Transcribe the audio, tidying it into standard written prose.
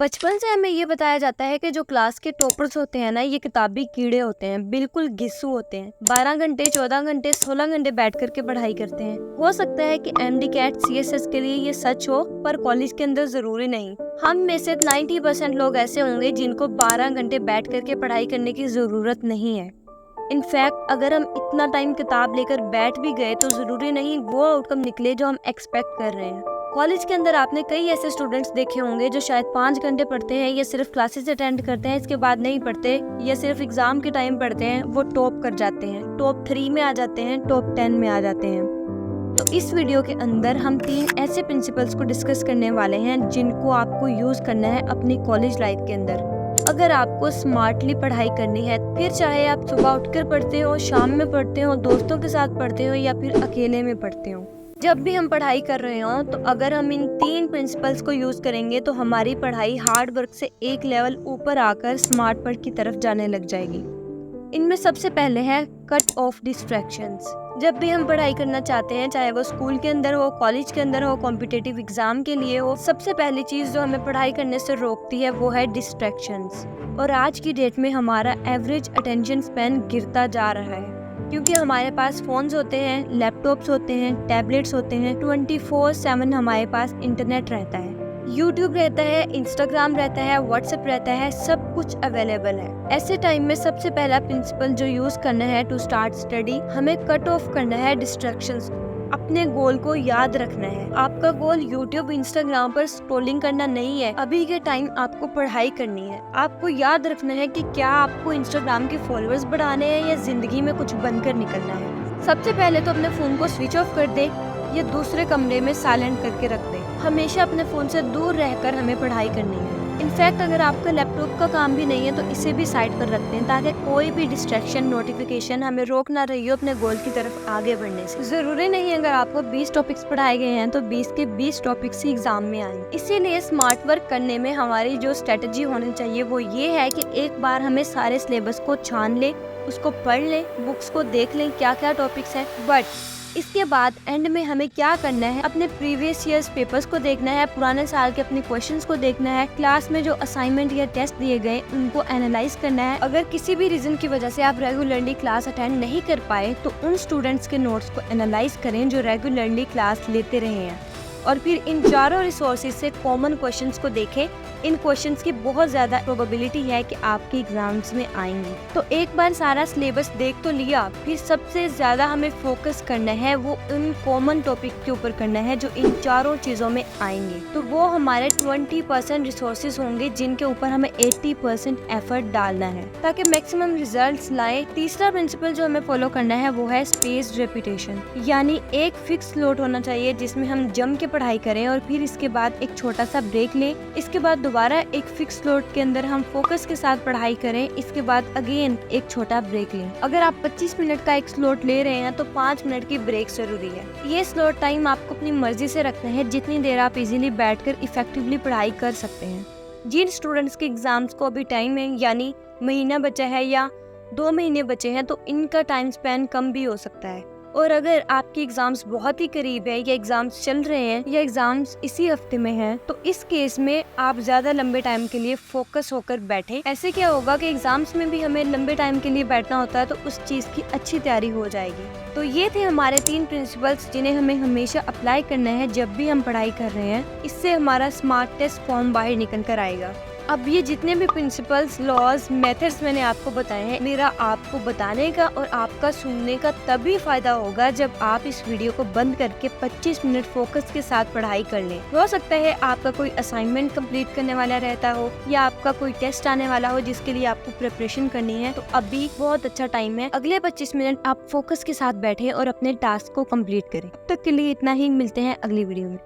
बचपन से हमें ये बताया जाता है कि जो क्लास के टॉपर्स होते हैं ना, ये किताबी कीड़े होते हैं, बिल्कुल घिस्सू होते हैं। 12 घंटे, 14 घंटे, 16 घंटे बैठ करके पढ़ाई करते हैं। हो सकता है कि एमडी कैट सीएसएस के लिए ये सच हो, पर कॉलेज के अंदर जरूरी नहीं। हम में से 90% लोग ऐसे होंगे जिनको 12 घंटे बैठ करके पढ़ाई करने की जरूरत नहीं है। इनफैक्ट अगर हम इतना टाइम किताब लेकर बैठ भी गए तो जरूरी नहीं वो आउटकम निकले जो हम एक्सपेक्ट कर रहे हैं। कॉलेज के अंदर आपने कई ऐसे स्टूडेंट्स देखे होंगे जो शायद 5 घंटे पढ़ते हैं या सिर्फ क्लासेस अटेंड करते हैं, इसके बाद नहीं पढ़ते या सिर्फ एग्जाम के टाइम पढ़ते हैं। वो टॉप कर जाते हैं, टॉप 3 में आ जाते हैं, टॉप 10 में आ जाते हैं। तो इस वीडियो के अंदर हम 3 ऐसे प्रिंसिपल्स को डिस्कस करने वाले हैं जिनको आपको यूज करना है अपनी कॉलेज लाइफ के अंदर। अगर आपको स्मार्टली पढ़ाई करनी है, फिर चाहे आप सुबह उठकर पढ़ते हो, शाम में पढ़ते हो, दोस्तों के साथ पढ़ते हो या फिर अकेले में पढ़ते हो, जब भी हम पढ़ाई कर रहे हो तो अगर हम इन 3 प्रिंसिपल्स को यूज करेंगे तो हमारी पढ़ाई हार्ड वर्क से एक लेवल ऊपर आकर स्मार्ट वर्क की तरफ जाने लग जाएगी। इनमें सबसे पहले है कट ऑफ डिस्ट्रैक्शंस। जब भी हम पढ़ाई करना चाहते हैं, चाहे वो स्कूल के अंदर हो, कॉलेज के अंदर हो, कॉम्पिटिटिव एग्जाम के लिए हो, सबसे पहली चीज जो हमें पढ़ाई करने से रोकती है वो है डिस्ट्रैक्शंस। और आज की डेट में हमारा एवरेज अटेंशन स्पैन गिरता जा रहा है क्योंकि हमारे पास फोन्स होते हैं, लैपटॉप्स होते हैं, टैबलेट्स होते हैं, 24/7 हमारे पास इंटरनेट रहता है, यूट्यूब रहता है, इंस्टाग्राम रहता है, व्हाट्सएप रहता है, सब कुछ अवेलेबल है। ऐसे टाइम में सबसे पहला प्रिंसिपल जो यूज करना है टू स्टार्ट स्टडी, हमें कट ऑफ करना है डिस्ट्रैक्शंस। अपने गोल को याद रखना है। आपका गोल यूट्यूब, इंस्टाग्राम पर स्क्रॉलिंग करना नहीं है। अभी के टाइम आपको पढ़ाई करनी है। आपको याद रखना है कि क्या आपको इंस्टाग्राम के फॉलोअर्स बढ़ाने हैं या जिंदगी में कुछ बनकर निकलना है। सबसे पहले तो अपने फोन को स्विच ऑफ कर दें या दूसरे कमरे में साइलेंट करके रख दें। हमेशा अपने फोन से दूर रहकर हमें पढ़ाई करनी है। इनफैक्ट अगर आपका लैपटॉप का काम भी नहीं है तो इसे भी साइड पर रखते हैं ताकि कोई भी डिस्ट्रैक्शन, नोटिफिकेशन हमें रोक ना रही हो अपने गोल की तरफ आगे बढ़ने से। जरूरी नहीं अगर आपको 20 टॉपिक्स पढ़ाए गए हैं तो 20 के 20 टॉपिक्स ही एग्जाम में आए। इसीलिए स्मार्ट वर्क करने में हमारी जो स्ट्रेटेजी होनी चाहिए वो ये है कि एक बार हमें सारे सिलेबस को छान ले, उसको पढ़ लें, बुक्स को देख लें क्या क्या टॉपिक्स है, बट इसके बाद एंड में हमें क्या करना है, अपने प्रीवियस ईयर्स पेपर्स को देखना है, पुराने साल के अपने क्वेश्चंस को देखना है, क्लास में जो असाइनमेंट या टेस्ट दिए गए उनको एनालाइज करना है। अगर किसी भी रीजन की वजह से आप रेगुलरली क्लास अटेंड नहीं कर पाए तो उन स्टूडेंट्स के नोट्स को एनालाइज करें जो रेगुलरली क्लास लेते रहे हैं और फिर इन चारों रिसोर्सेज से कॉमन क्वेश्चंस को देखें। इन क्वेश्चंस की बहुत ज़्यादा प्रोबेबिलिटी है कि आपके एग्जाम्स में आएंगे। तो एक बार सारा सिलेबस देख तो लिया, फिर सबसे ज़्यादा हमें फोकस करना है वो उन कॉमन टॉपिक के ऊपर करना है जो इन चारों चीज़ों में आएंगे। तो वो हमारे 20% रिसोर्सेज होंगे जिनके ऊपर हमें 80% एफर्ट डालना है ताकि मैक्सिमम रिजल्ट्स लाए। तीसरा प्रिंसिपल जो हमें फॉलो करना है वो है स्पेस्ड रेपिटेशन, यानी एक फिक्स स्लॉट होना चाहिए जिसमें हम जम के पढ़ाई करें और फिर इसके बाद एक छोटा सा ब्रेक लें। इसके बाद दोबारा एक फिक्स स्लॉट के अंदर हम फोकस के साथ पढ़ाई करें। इसके बाद अगेन एक छोटा ब्रेक लें। अगर आप 25 मिनट का एक स्लॉट ले रहे हैं तो 5 मिनट की ब्रेक जरूरी है। ये स्लॉट टाइम आपको अपनी मर्जी से रखना है, जितनी देर आप इजीली बैठकर इफेक्टिवली पढ़ाई कर सकते हैं। जिन स्टूडेंट्स के एग्जाम्स को अभी टाइम है, यानी महीना बचा है या 2 महीने बचे हैं, तो इनका टाइम स्पेन कम भी हो सकता है। और अगर आपके एग्जाम्स बहुत ही करीब है या एग्जाम्स चल रहे हैं या एग्जाम्स इसी हफ्ते में हैं, तो इस केस में आप ज्यादा लंबे टाइम के लिए फोकस होकर बैठे। ऐसे क्या होगा कि एग्जाम्स में भी हमें लंबे टाइम के लिए बैठना होता है तो उस चीज की अच्छी तैयारी हो जाएगी। तो ये थे हमारे 3 प्रिंसिपल्स जिन्हें हमें हमेशा अप्लाई करना है जब भी हम पढ़ाई कर रहे हैं। इससे हमारा स्मार्टेस्ट फॉर्म बाहर निकल कर आएगा। अब ये जितने भी प्रिंसिपल्स, लॉज, मेथड्स मैंने आपको बताए हैं, मेरा आपको बताने का और आपका सुनने का तभी फायदा होगा जब आप इस वीडियो को बंद करके 25 मिनट फोकस के साथ पढ़ाई कर लें। हो सकता है आपका कोई असाइनमेंट कंप्लीट करने वाला रहता हो या आपका कोई टेस्ट आने वाला हो जिसके लिए आपको प्रिपरेशन करनी है, तो अभी बहुत अच्छा टाइम है। अगले 25 मिनट आप फोकस के साथ बैठे और अपने टास्क को कम्प्लीट करें। तब तक के लिए इतना ही, मिलते हैं अगली वीडियो में।